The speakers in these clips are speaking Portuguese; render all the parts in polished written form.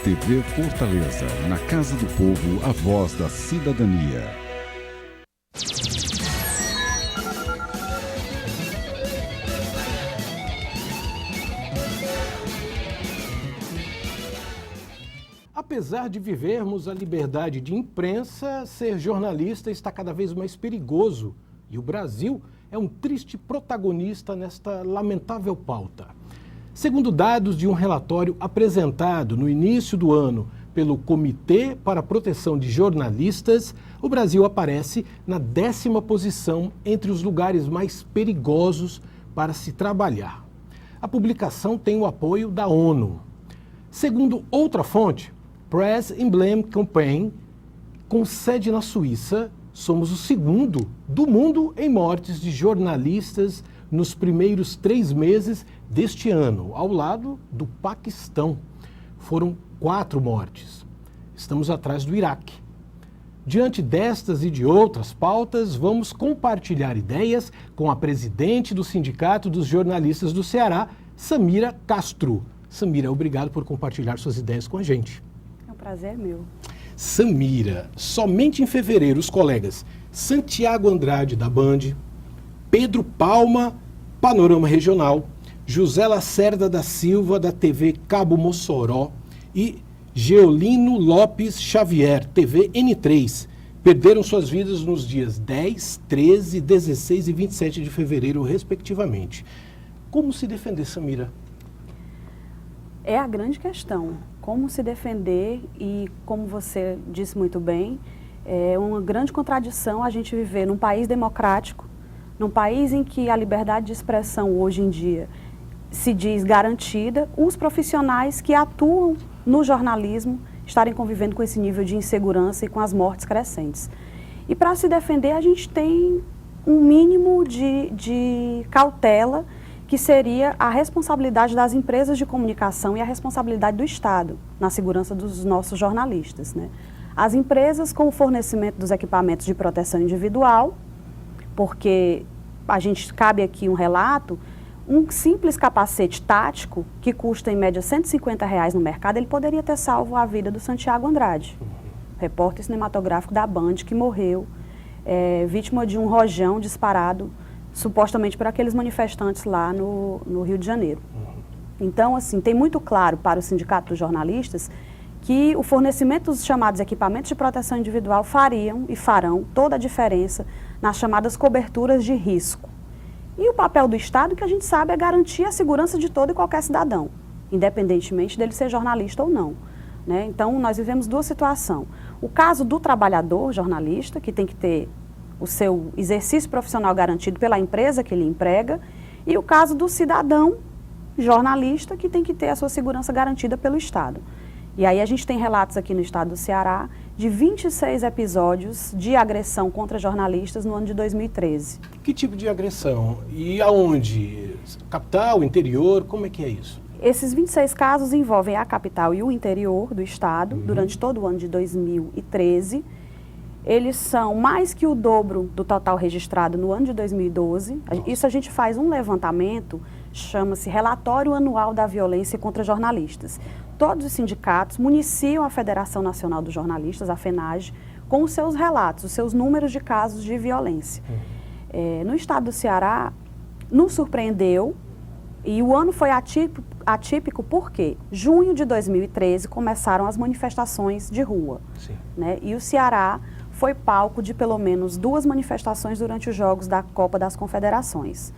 TV Fortaleza, na Casa do Povo, a voz da cidadania. Apesar de vivermos a liberdade de imprensa, ser jornalista está cada vez mais perigoso e o Brasil é um triste protagonista nesta lamentável pauta. Segundo dados de um relatório apresentado no início do ano pelo Comitê para a Proteção de Jornalistas, o Brasil aparece na 10ª posição entre os lugares mais perigosos para se trabalhar. A publicação tem o apoio da ONU. Segundo outra fonte, Press Emblem Campaign, com sede na Suíça, somos o segundo do mundo em mortes de jornalistas nos primeiros 3 meses deste ano, ao lado do Paquistão. Foram 4 mortes. Estamos atrás do Iraque. Diante destas e de outras pautas, vamos compartilhar ideias com a presidente do Sindicato dos Jornalistas do Ceará, Samira Castro. Samira, obrigado por compartilhar suas ideias com a gente. É um prazer meu. Samira, somente em fevereiro os colegas Santiago Andrade da Band, Pedro Palma, Panorama Regional, José Lacerda da Silva da TV Cabo Mossoró e Geolino Lopes Xavier, TV N3, perderam suas vidas nos dias 10, 13, 16 e 27 de fevereiro, respectivamente. Como se defender, Samira? É a grande questão. Como se defender e, como você disse muito bem, é uma grande contradição a gente viver num país democrático, num país em que a liberdade de expressão hoje em dia se diz garantida, os profissionais que atuam no jornalismo estarem convivendo com esse nível de insegurança e com as mortes crescentes. E para se defender a gente tem um mínimo de cautela, que seria a responsabilidade das empresas de comunicação e a responsabilidade do Estado na segurança dos nossos jornalistas, né? As empresas com o fornecimento dos equipamentos de proteção individual, porque cabe aqui um relato, um simples capacete tático, que custa em média R$150 no mercado, ele poderia ter salvo a vida do Santiago Andrade, repórter cinematográfico da Band, que morreu vítima de um rojão disparado supostamente por aqueles manifestantes lá no Rio de Janeiro. Então, assim, tem muito claro para o Sindicato dos Jornalistas que o fornecimento dos chamados equipamentos de proteção individual fariam e farão toda a diferença nas chamadas coberturas de risco. E o papel do Estado, que a gente sabe, é garantir a segurança de todo e qualquer cidadão, independentemente dele ser jornalista ou não, né? Então, nós vivemos 2 situações. O caso do trabalhador jornalista, que tem que ter o seu exercício profissional garantido pela empresa que ele emprega, e o caso do cidadão jornalista, que tem que ter a sua segurança garantida pelo Estado. E aí a gente tem relatos aqui no estado do Ceará de 26 episódios de agressão contra jornalistas no ano de 2013. Que tipo de agressão? E aonde? Capital, interior, como é que é isso? Esses 26 casos envolvem a capital e o interior do estado, durante todo o ano de 2013. Eles são mais que o dobro do total registrado no ano de 2012. Isso a gente faz um levantamento, chama-se Relatório Anual da Violência contra Jornalistas. Todos os sindicatos municiam a Federação Nacional dos Jornalistas, a FENAGE, com os seus relatos, os seus números de casos de violência. No estado do Ceará, nos surpreendeu, e o ano foi atípico porque junho de 2013 começaram as manifestações de rua, né? E o Ceará foi palco de pelo menos 2 manifestações durante os Jogos da Copa das Confederações.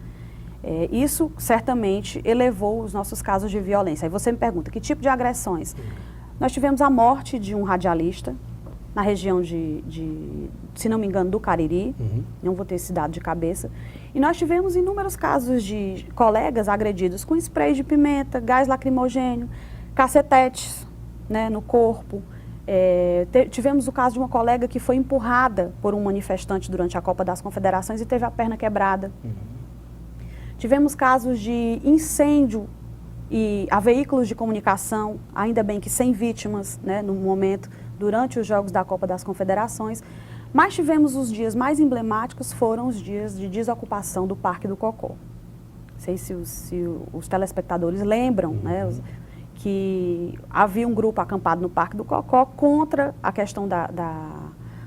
Isso certamente elevou os nossos casos de violência. Aí você me pergunta, que tipo de agressões? Nós tivemos a morte de um radialista na região se não me engano, do Cariri, não vou ter esse dado de cabeça, e nós tivemos inúmeros casos de colegas agredidos com spray de pimenta, gás lacrimogêneo, cacetetes, né, no corpo. Tivemos o caso de uma colega que foi empurrada por um manifestante durante a Copa das Confederações e teve a perna quebrada. Tivemos casos de incêndio a veículos de comunicação, ainda bem que sem vítimas, né, no momento, durante os Jogos da Copa das Confederações. Mas tivemos os dias mais emblemáticos, foram os dias de desocupação do Parque do Cocó. Não sei se os telespectadores lembram, né, que havia um grupo acampado no Parque do Cocó contra a questão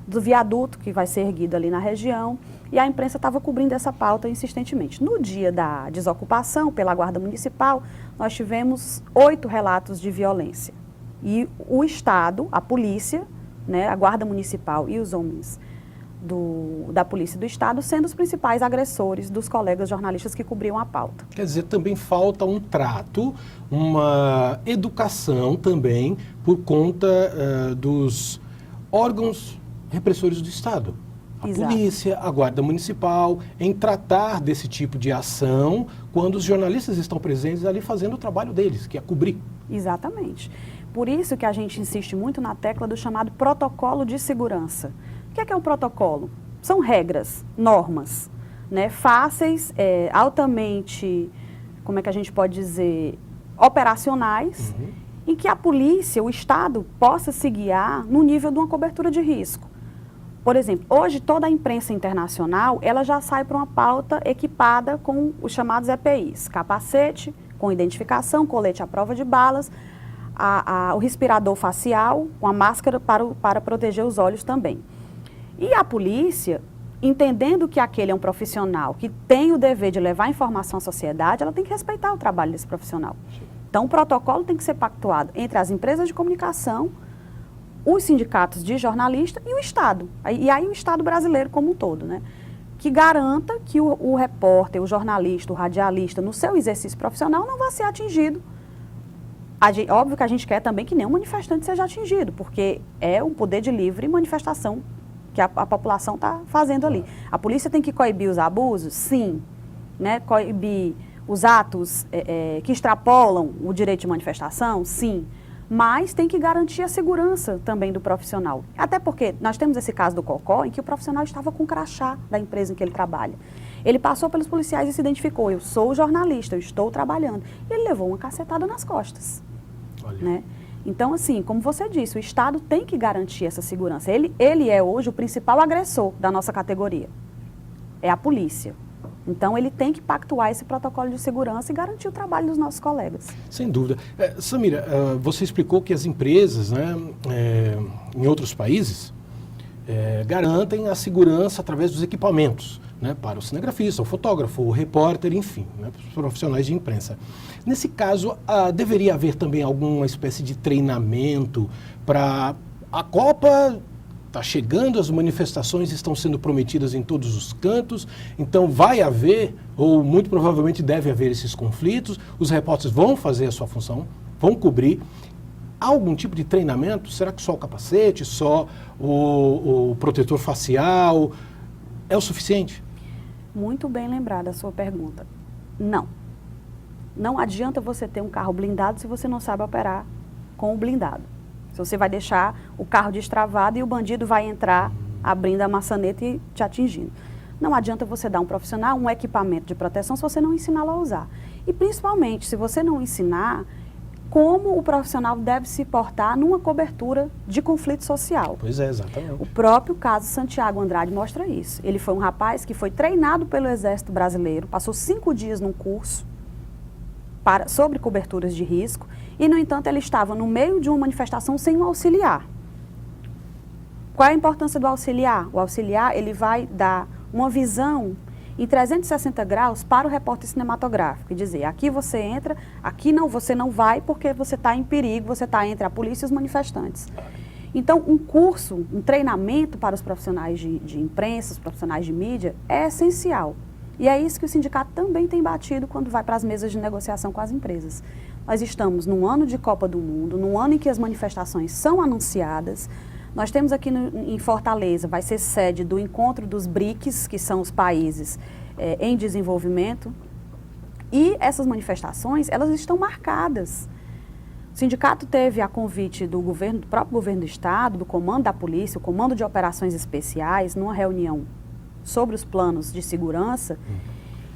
do viaduto que vai ser erguido ali na região, e a imprensa estava cobrindo essa pauta insistentemente. No dia da desocupação pela Guarda Municipal, nós tivemos 8 relatos de violência. E o Estado, a polícia, né, a Guarda Municipal e os homens da Polícia do Estado sendo os principais agressores dos colegas jornalistas que cobriam a pauta. Quer dizer, também falta um trato, uma educação também por conta dos órgãos repressores do Estado. A Exato. polícia, a Guarda Municipal, em tratar desse tipo de ação quando os jornalistas estão presentes ali fazendo o trabalho deles, que é cobrir. Exatamente. Por isso que a gente insiste muito na tecla do chamado protocolo de segurança. O que é um protocolo? São regras, normas, né, fáceis, altamente, como é que a gente pode dizer, operacionais, em que a polícia, o Estado, possa se guiar no nível de uma cobertura de risco. Por exemplo, hoje toda a imprensa internacional, ela já sai para uma pauta equipada com os chamados EPIs, capacete, com identificação, colete à prova de balas, o respirador facial, com a máscara para proteger os olhos também. E a polícia, entendendo que aquele é um profissional que tem o dever de levar informação à sociedade, ela tem que respeitar o trabalho desse profissional. Então, o protocolo tem que ser pactuado entre as empresas de comunicação, os sindicatos de jornalistas e o Estado. E aí o Estado brasileiro como um todo, né? Que garanta que o repórter, o jornalista, o radialista, no seu exercício profissional, não vai ser atingido. Óbvio que a gente quer também que nenhum manifestante seja atingido, porque é um poder de livre manifestação que a população está fazendo ali. A polícia tem que coibir os abusos? Sim. Né? Coibir os atos que extrapolam o direito de manifestação? Sim. Mas tem que garantir a segurança também do profissional. Até porque nós temos esse caso do Cocó, em que o profissional estava com o crachá da empresa em que ele trabalha. Ele passou pelos policiais e se identificou: eu sou jornalista, eu estou trabalhando. E ele levou uma cacetada nas costas. Olha. Né? Então, assim, como você disse, o Estado tem que garantir essa segurança. Ele é hoje o principal agressor da nossa categoria. É a polícia. Então, ele tem que pactuar esse protocolo de segurança e garantir o trabalho dos nossos colegas. Sem dúvida. Samira, você explicou que as empresas, né, em outros países, garantem a segurança através dos equipamentos, né, para o cinegrafista, o fotógrafo, o repórter, enfim, né, para os profissionais de imprensa. Nesse caso, deveria haver também alguma espécie de treinamento para a Copa. Está chegando, as manifestações estão sendo prometidas em todos os cantos, então vai haver, ou muito provavelmente deve haver esses conflitos, os repórteres vão fazer a sua função, vão cobrir. Há algum tipo de treinamento? Será que só o capacete, só o protetor facial é o suficiente? Muito bem lembrada a sua pergunta. Não. Não adianta você ter um carro blindado se você não sabe operar com o blindado. Se você vai deixar o carro destravado e o bandido vai entrar abrindo a maçaneta e te atingindo. Não adianta você dar a um profissional um equipamento de proteção se você não ensiná-lo a usar. E principalmente, se você não ensinar como o profissional deve se portar numa cobertura de conflito social. Pois é, exatamente. O próprio caso Santiago Andrade mostra isso. Ele foi um rapaz que foi treinado pelo Exército Brasileiro, passou 5 dias num curso sobre coberturas de risco e, no entanto, ele estava no meio de uma manifestação sem um auxiliar. Qual é a importância do auxiliar? O auxiliar, ele vai dar uma visão em 360 graus para o repórter cinematográfico e dizer: aqui você entra, aqui não, você não vai porque você está em perigo, você está entre a polícia e os manifestantes. Então, um curso, um treinamento para os profissionais de imprensa, os profissionais de mídia, é essencial. E é isso que o sindicato também tem batido quando vai para as mesas de negociação com as empresas. Nós estamos num ano de Copa do Mundo, num ano em que as manifestações são anunciadas. Nós temos aqui em Fortaleza, vai ser sede do encontro dos BRICS, que são os países em desenvolvimento. E essas manifestações, elas estão marcadas. O sindicato teve a convite do próprio governo do Estado, do comando da polícia, o comando de operações especiais, numa reunião sobre os planos de segurança,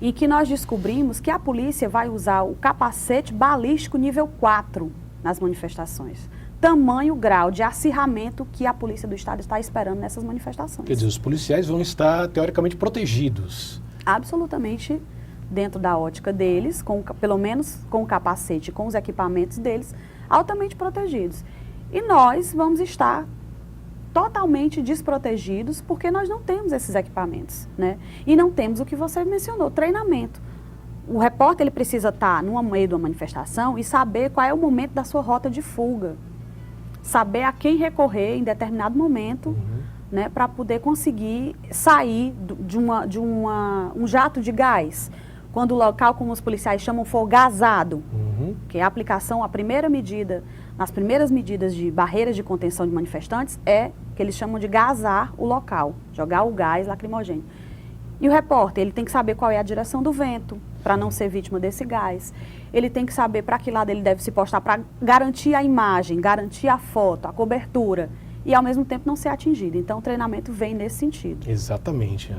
em que nós descobrimos que a polícia vai usar o capacete balístico nível 4 nas manifestações. Tamanho grau de acirramento que a Polícia do Estado está esperando nessas manifestações. Quer dizer, os policiais vão estar teoricamente protegidos. Absolutamente dentro da ótica deles, pelo menos com o capacete, com os equipamentos deles, altamente protegidos. E nós vamos estar totalmente desprotegidos porque nós não temos esses equipamentos, né? E não temos o que você mencionou, treinamento. O repórter ele precisa estar no meio de uma manifestação e saber qual é o momento da sua rota de fuga. Saber a quem recorrer em determinado momento, né, para poder conseguir sair de um jato de gás. Quando o local, como os policiais chamam, for gasado, que é a aplicação, a primeira medida, nas primeiras medidas de barreiras de contenção de manifestantes, é que eles chamam de gasar o local, jogar o gás lacrimogêneo. E o repórter, ele tem que saber qual é a direção do vento, para não ser vítima desse gás. Ele tem que saber para que lado ele deve se postar para garantir a imagem, garantir a foto, a cobertura e ao mesmo tempo não ser atingido. Então o treinamento vem nesse sentido. Exatamente.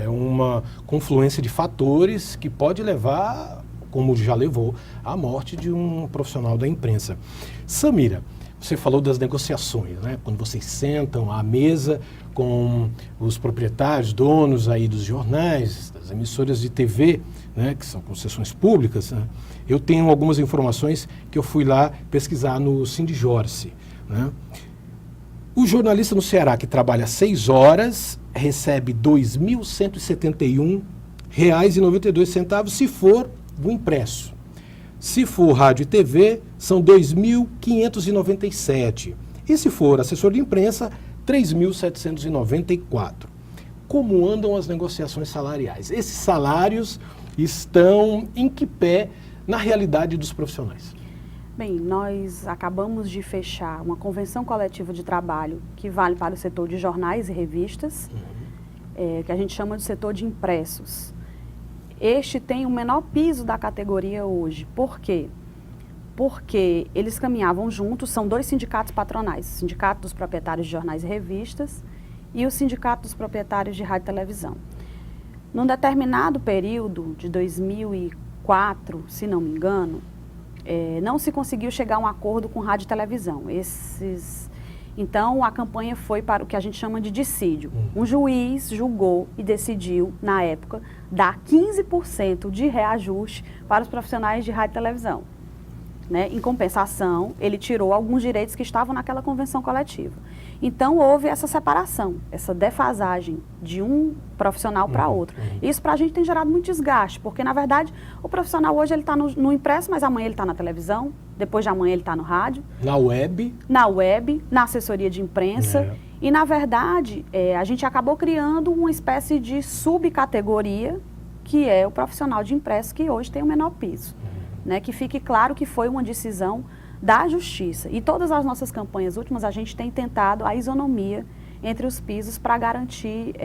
É uma confluência de fatores que pode levar, como já levou, à morte de um profissional da imprensa. Samira, você falou das negociações, né? Quando vocês sentam à mesa com os proprietários, donos aí dos jornais, das emissoras de TV, né, que são concessões públicas, né? Eu tenho algumas informações que eu fui lá pesquisar no Sindijorce, né? O jornalista no Ceará que trabalha 6 horas recebe R$ 2.171,92 se for do impresso. Se for rádio e TV, são R$ 2.597. E se for assessor de imprensa, R$ 3.794. Como andam as negociações salariais? Esses salários estão em que pé na realidade dos profissionais? Bem, nós acabamos de fechar uma convenção coletiva de trabalho que vale para o setor de jornais e revistas, que a gente chama de setor de impressos. Este tem o menor piso da categoria hoje. Por quê? Porque eles caminhavam juntos, são 2 sindicatos patronais, o Sindicato dos Proprietários de Jornais e Revistas e o Sindicato dos Proprietários de Rádio e Televisão. Num determinado período, de 2004, se não me engano, não se conseguiu chegar a um acordo com rádio e televisão. Então, a campanha foi para o que a gente chama de dissídio. Um juiz julgou e decidiu, na época, dar 15% de reajuste para os profissionais de rádio e televisão. Né? Em compensação, ele tirou alguns direitos que estavam naquela convenção coletiva. Então, houve essa separação, essa defasagem de um profissional para outro. Isso para a gente tem gerado muito desgaste, porque, na verdade, o profissional hoje ele está no impresso, mas amanhã ele está na televisão, depois de amanhã ele está no rádio. Na web, na assessoria de imprensa. E, na verdade, a gente acabou criando uma espécie de subcategoria, que é o profissional de impresso, que hoje tem o menor piso. Né, que fique claro que foi uma decisão da Justiça. E todas as nossas campanhas últimas, a gente tem tentado a isonomia entre os pisos para garantir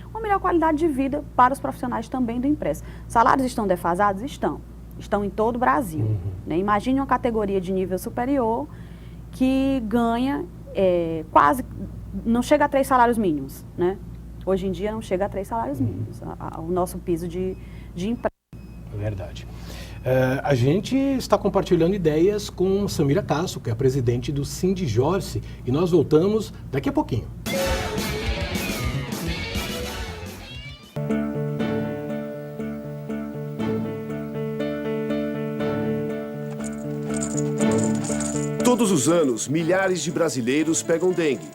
uma melhor qualidade de vida para os profissionais também do impresso. Salários estão defasados? Estão. Estão em todo o Brasil. Né? Imagine uma categoria de nível superior que ganha quase, não chega a 3 salários mínimos. Né? Hoje em dia não chega a 3 salários mínimos, o nosso piso de impresso. Verdade. A gente está compartilhando ideias com Samira Castro, que é a presidente do Sindijorce, e nós voltamos daqui a pouquinho. Todos os anos, milhares de brasileiros pegam dengue,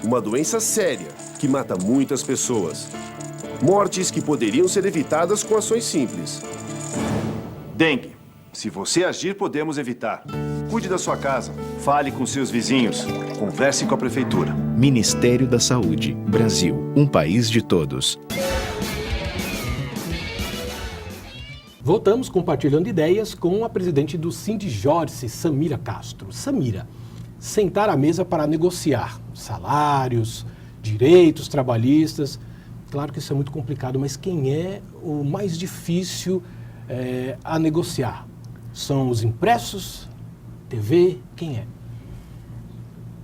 uma doença séria que mata muitas pessoas. Mortes que poderiam ser evitadas com ações simples. Dengue. Se você agir, podemos evitar. Cuide da sua casa. Fale com seus vizinhos. Converse com a prefeitura. Ministério da Saúde. Brasil. Um país de todos. Voltamos compartilhando ideias com a presidente do Sindijorce, Samira Castro. Samira, sentar à mesa para negociar salários, direitos trabalhistas. Claro que isso é muito complicado, mas quem é o mais difícil a negociar? São os impressos, TV, quem é?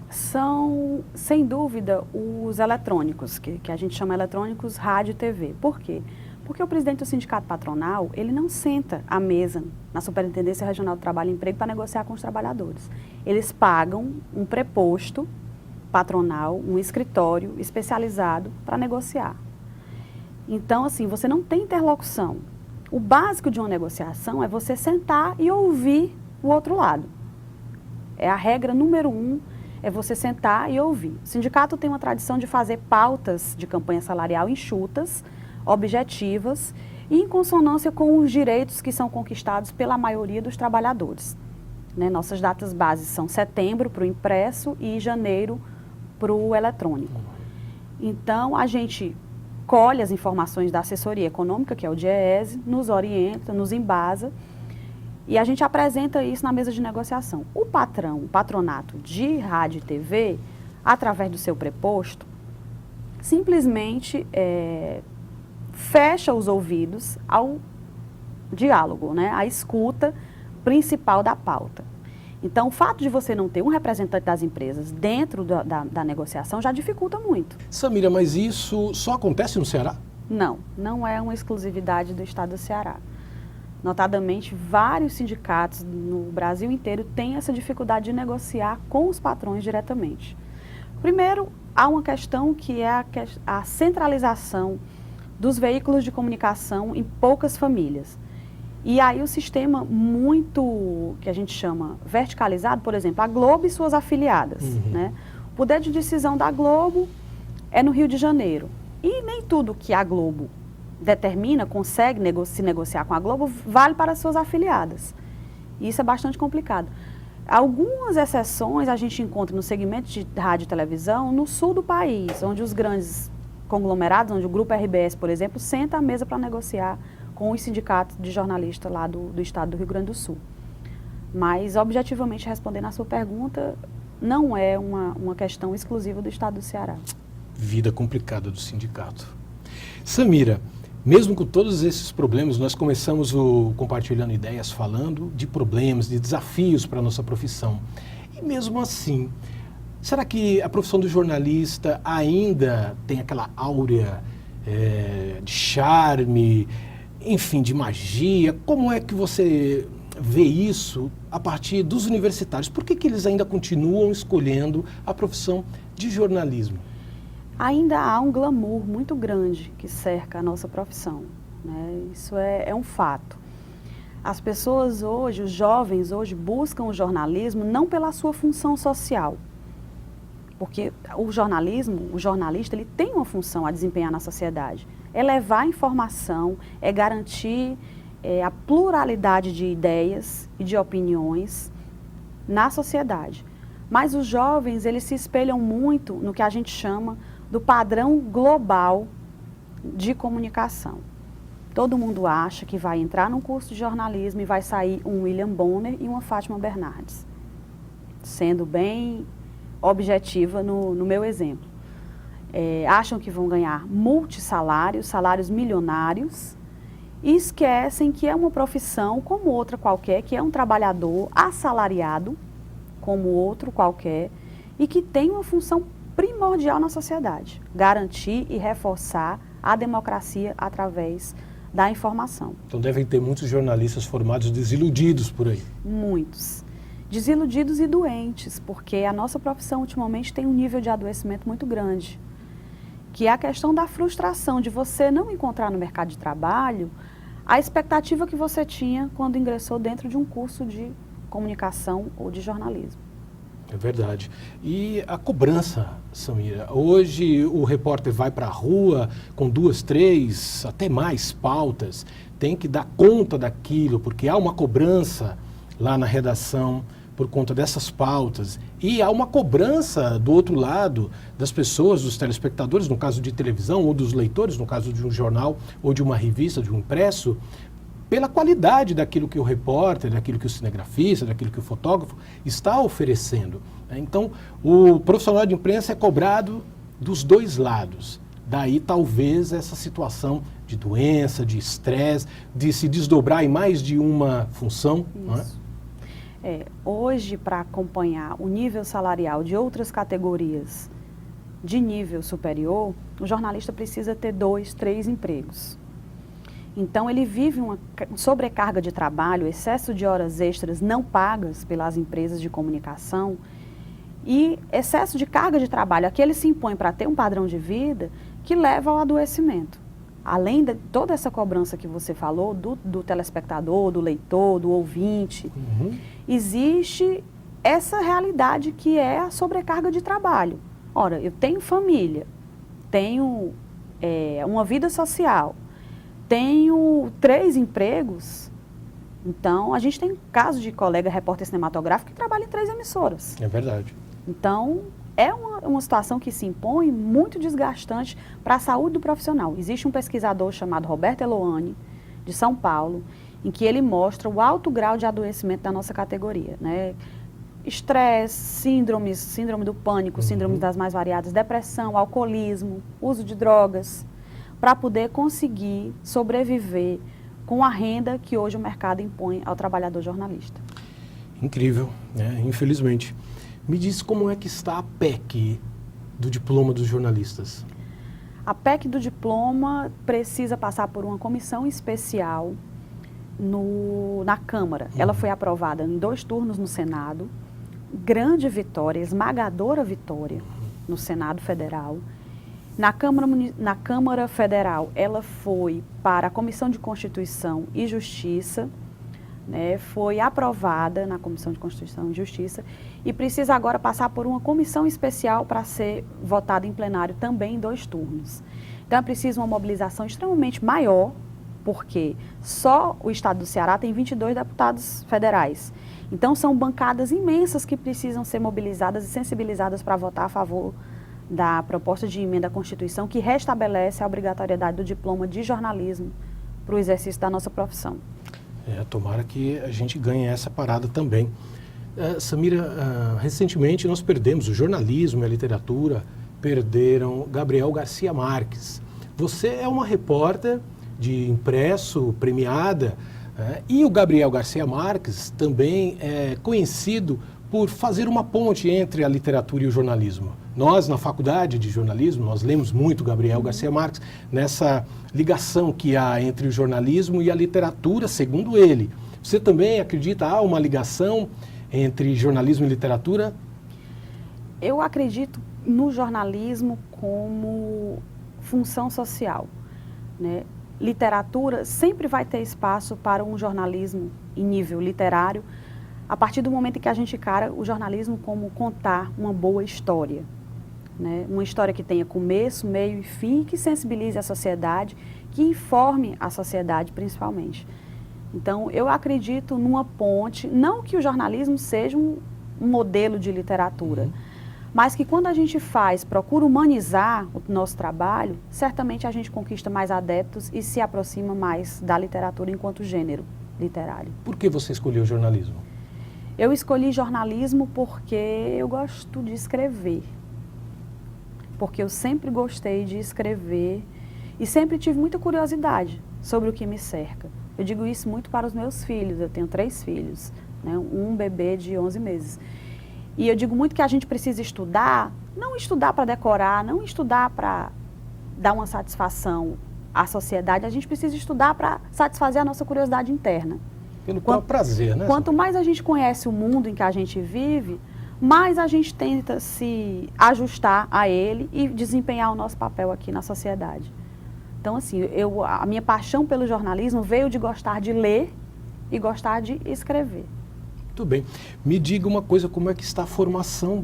São, sem dúvida, os eletrônicos, que a gente chama eletrônicos, rádio e TV. Por quê? Porque o presidente do sindicato patronal, ele não senta à mesa na Superintendência Regional do Trabalho e Emprego para negociar com os trabalhadores. Eles pagam um preposto patronal, um escritório especializado para negociar. Então, assim, você não tem interlocução. O básico de uma negociação é você sentar e ouvir o outro lado. É a regra número 1, é você sentar e ouvir. O sindicato tem uma tradição de fazer pautas de campanha salarial enxutas, objetivas e em consonância com os direitos que são conquistados pela maioria dos trabalhadores. Né? Nossas datas bases são setembro para o impresso e janeiro para o eletrônico. Então, a gente colhe as informações da assessoria econômica, que é o DIEESE, nos orienta, nos embasa, e a gente apresenta isso na mesa de negociação. O patronato de rádio e TV, através do seu preposto, simplesmente fecha os ouvidos ao diálogo, né, à escuta principal da pauta. Então, o fato de você não ter um representante das empresas dentro da negociação já dificulta muito. Samira, mas isso só acontece no Ceará? Não, não é uma exclusividade do estado do Ceará. Notadamente, vários sindicatos no Brasil inteiro têm essa dificuldade de negociar com os patrões diretamente. Primeiro, há uma questão que é a centralização dos veículos de comunicação em poucas famílias. E aí o sistema muito, que a gente chama verticalizado, por exemplo, a Globo e suas afiliadas. Né? O poder de decisão da Globo é no Rio de Janeiro. E nem tudo que a Globo determina, consegue se negociar com a Globo, vale para as suas afiliadas. E isso é bastante complicado. Algumas exceções a gente encontra no segmento de rádio e televisão no sul do país, onde os grandes conglomerados, onde o Grupo RBS, por exemplo, senta à mesa para negociar com os sindicatos de jornalistas lá do estado do Rio Grande do Sul. Mas, objetivamente, respondendo à sua pergunta, não é uma questão exclusiva do estado do Ceará. Vida complicada do sindicato. Samira, mesmo com todos esses problemas, nós começamos o Compartilhando Ideias falando de problemas, de desafios para a nossa profissão. E mesmo assim, será que a profissão do jornalista ainda tem aquela áurea de charme, enfim, de magia? Como é que você vê isso a partir dos universitários? Por que eles ainda continuam escolhendo a profissão de jornalismo? Ainda há um glamour muito grande que cerca a nossa profissão, né? Isso é um fato. As pessoas hoje, os jovens hoje, buscam o jornalismo não pela sua função social, porque o jornalista, ele tem uma função a desempenhar na sociedade. É levar informação, é garantir a pluralidade de ideias e de opiniões na sociedade. Mas os jovens, eles se espelham muito no que a gente chama do padrão global de comunicação. Todo mundo acha que vai entrar num curso de jornalismo e vai sair um William Bonner e uma Fátima Bernardes. Sendo bem objetiva no meu exemplo. Acham que vão ganhar multissalários, salários milionários, e esquecem que é uma profissão como outra qualquer, que é um trabalhador assalariado, como outro qualquer, e que tem uma função primordial na sociedade: garantir e reforçar a democracia através da informação. Então devem ter muitos jornalistas formados desiludidos por aí. Muitos. Desiludidos e doentes, porque a nossa profissão ultimamente tem um nível de adoecimento muito grande, que é a questão da frustração de você não encontrar no mercado de trabalho a expectativa que você tinha quando ingressou dentro de um curso de comunicação ou de jornalismo. É verdade. E a cobrança, Samira? Hoje o repórter vai para a rua com 2, 3, até mais pautas, tem que dar conta daquilo, porque há uma cobrança lá na redação por conta dessas pautas. E há uma cobrança do outro lado das pessoas, dos telespectadores, no caso de televisão, ou dos leitores, no caso de um jornal ou de uma revista, de um impresso, pela qualidade daquilo que o repórter, daquilo que o cinegrafista, daquilo que o fotógrafo está oferecendo. Então, o profissional de imprensa é cobrado dos dois lados. Daí, talvez, essa situação de doença, de estresse, de se desdobrar em mais de uma função. Não é? Hoje, para acompanhar o nível salarial de outras categorias de nível superior, o jornalista precisa ter 2, 3 empregos. Então, ele vive uma sobrecarga de trabalho, excesso de horas extras não pagas pelas empresas de comunicação e excesso de carga de trabalho, a que ele se impõe para ter um padrão de vida que leva ao adoecimento. além de toda essa cobrança que você falou, do telespectador, do leitor, do ouvinte, existe essa realidade que é a sobrecarga de trabalho. Ora, eu tenho família, tenho uma vida social, tenho 3 empregos, então a gente tem caso de colega repórter cinematográfico que trabalha em 3 emissoras. É verdade. Então, é uma situação que se impõe muito desgastante para a saúde do profissional. Existe um pesquisador chamado Roberto Eloane, de São Paulo, em que ele mostra o alto grau de adoecimento da nossa categoria, né? Estresse, síndrome do pânico, síndrome das mais variadas, depressão, alcoolismo, uso de drogas, para poder conseguir sobreviver com a renda que hoje o mercado impõe ao trabalhador jornalista. Incrível, né? Infelizmente. Me diz como é que está a PEC do diploma dos jornalistas. A PEC do diploma precisa passar por uma comissão especial na Câmara. Ela foi aprovada em 2 turnos no Senado. Grande vitória, esmagadora vitória no Senado Federal. Na Câmara Federal, ela foi para a Comissão de Constituição e Justiça, né, foi aprovada na Comissão de Constituição e Justiça e precisa agora passar por uma comissão especial para ser votada em plenário também em 2 turnos. Então é preciso uma mobilização extremamente maior, porque só o estado do Ceará tem 22 deputados federais. Então são bancadas imensas que precisam ser mobilizadas e sensibilizadas para votar a favor da proposta de emenda à Constituição que restabelece a obrigatoriedade do diploma de jornalismo para o exercício da nossa profissão. Tomara que a gente ganhe essa parada também. Samira, recentemente nós perdemos o jornalismo e a literatura, perderam Gabriel Garcia Marques. Você é uma repórter de impresso, premiada, e o Gabriel Garcia Marques também é conhecido por fazer uma ponte entre a literatura e o jornalismo. Nós, na faculdade de jornalismo, nós lemos muito Gabriel Garcia Marques, nessa ligação que há entre o jornalismo e a literatura, segundo ele. Você também acredita que há uma ligação entre jornalismo e literatura? Eu acredito no jornalismo como função social, né? Literatura sempre vai ter espaço para um jornalismo em nível literário, a partir do momento em que a gente encara o jornalismo como contar uma boa história, né? Uma história que tenha começo, meio e fim, que sensibilize a sociedade, que informe a sociedade principalmente. Então, eu acredito numa ponte, não que o jornalismo seja um modelo de literatura, mas que quando a gente procura humanizar o nosso trabalho, certamente a gente conquista mais adeptos e se aproxima mais da literatura enquanto gênero literário. Por que você escolheu jornalismo? Eu escolhi jornalismo porque eu gosto de escrever. Porque eu sempre gostei de escrever e sempre tive muita curiosidade sobre o que me cerca. Eu digo isso muito para os meus filhos, eu tenho 3 filhos, né? Um bebê de 11 meses. E eu digo muito que a gente precisa estudar, não estudar para decorar, não estudar para dar uma satisfação à sociedade, a gente precisa estudar para satisfazer a nossa curiosidade interna. Pelo próprio prazer, né? Quanto mais a gente conhece o mundo em que a gente vive, mais a gente tenta se ajustar a ele e desempenhar o nosso papel aqui na sociedade. Então, assim, a minha paixão pelo jornalismo veio de gostar de ler e gostar de escrever. Muito bem. Me diga uma coisa, como é que está a formação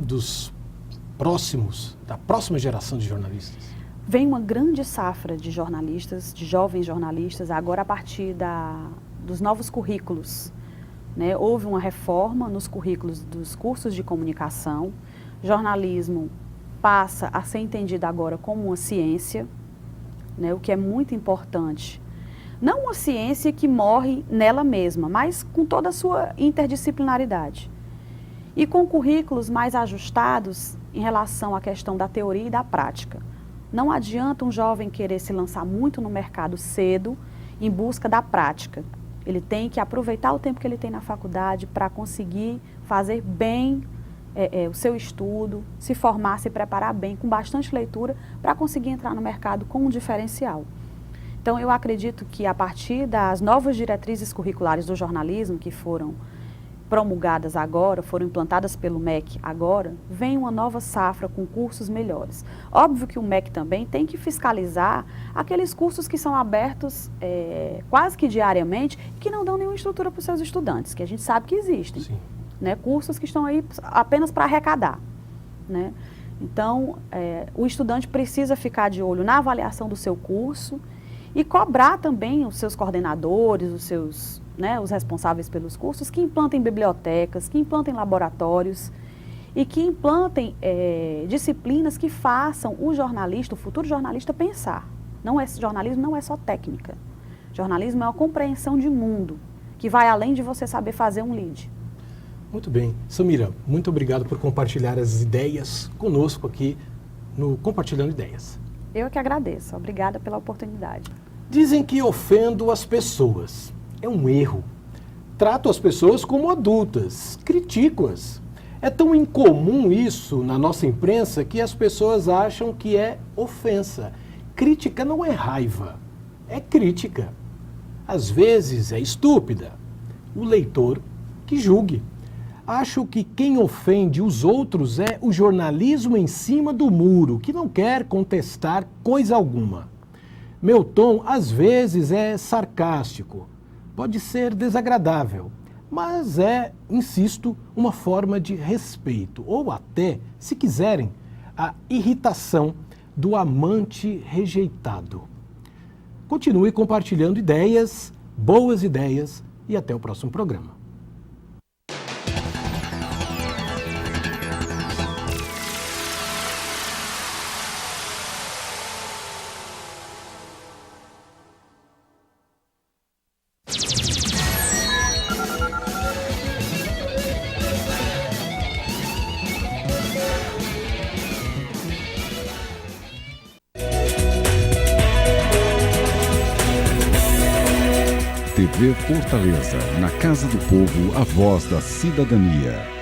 da próxima geração de jornalistas? Vem uma grande safra de jornalistas, de jovens jornalistas, agora a partir dos novos currículos, né? Houve uma reforma nos currículos dos cursos de comunicação. Jornalismo passa a ser entendido agora como uma ciência, né? O que é muito importante. Não uma ciência que morre nela mesma, mas com toda a sua interdisciplinaridade. E com currículos mais ajustados em relação à questão da teoria e da prática. Não adianta um jovem querer se lançar muito no mercado cedo em busca da prática. Ele tem que aproveitar o tempo que ele tem na faculdade para conseguir fazer bem o seu estudo, se formar, se preparar bem, com bastante leitura, para conseguir entrar no mercado com um diferencial. Então, eu acredito que a partir das novas diretrizes curriculares do jornalismo que foram promulgadas agora, foram implantadas pelo MEC agora, vem uma nova safra com cursos melhores. Óbvio que o MEC também tem que fiscalizar aqueles cursos que são abertos quase que diariamente, que não dão nenhuma estrutura para os seus estudantes, que a gente sabe que existem. Sim. Né? Cursos que estão aí apenas para arrecadar. Né? Então, o estudante precisa ficar de olho na avaliação do seu curso e cobrar também os seus coordenadores, os responsáveis pelos cursos, que implantem bibliotecas, que implantem laboratórios e que implantem disciplinas que façam o jornalista, o futuro jornalista, pensar. Jornalismo não é só técnica. Jornalismo é uma compreensão de mundo, que vai além de você saber fazer um lead. Muito bem. Samira, muito obrigado por compartilhar as ideias conosco aqui no Compartilhando Ideias. Eu que agradeço. Obrigada pela oportunidade. Dizem que ofendo as pessoas. É um erro. Trato as pessoas como adultas, critico-as. É tão incomum isso na nossa imprensa que as pessoas acham que é ofensa. Crítica não é raiva, é crítica. Às vezes é estúpida. O leitor que julgue. Acho que quem ofende os outros é o jornalismo em cima do muro, que não quer contestar coisa alguma. Meu tom, às vezes, é sarcástico. Pode ser desagradável, mas insisto, uma forma de respeito, ou até, se quiserem, a irritação do amante rejeitado. Continue compartilhando ideias, boas ideias, e até o próximo programa. TV Fortaleza, na Casa do Povo, a voz da cidadania.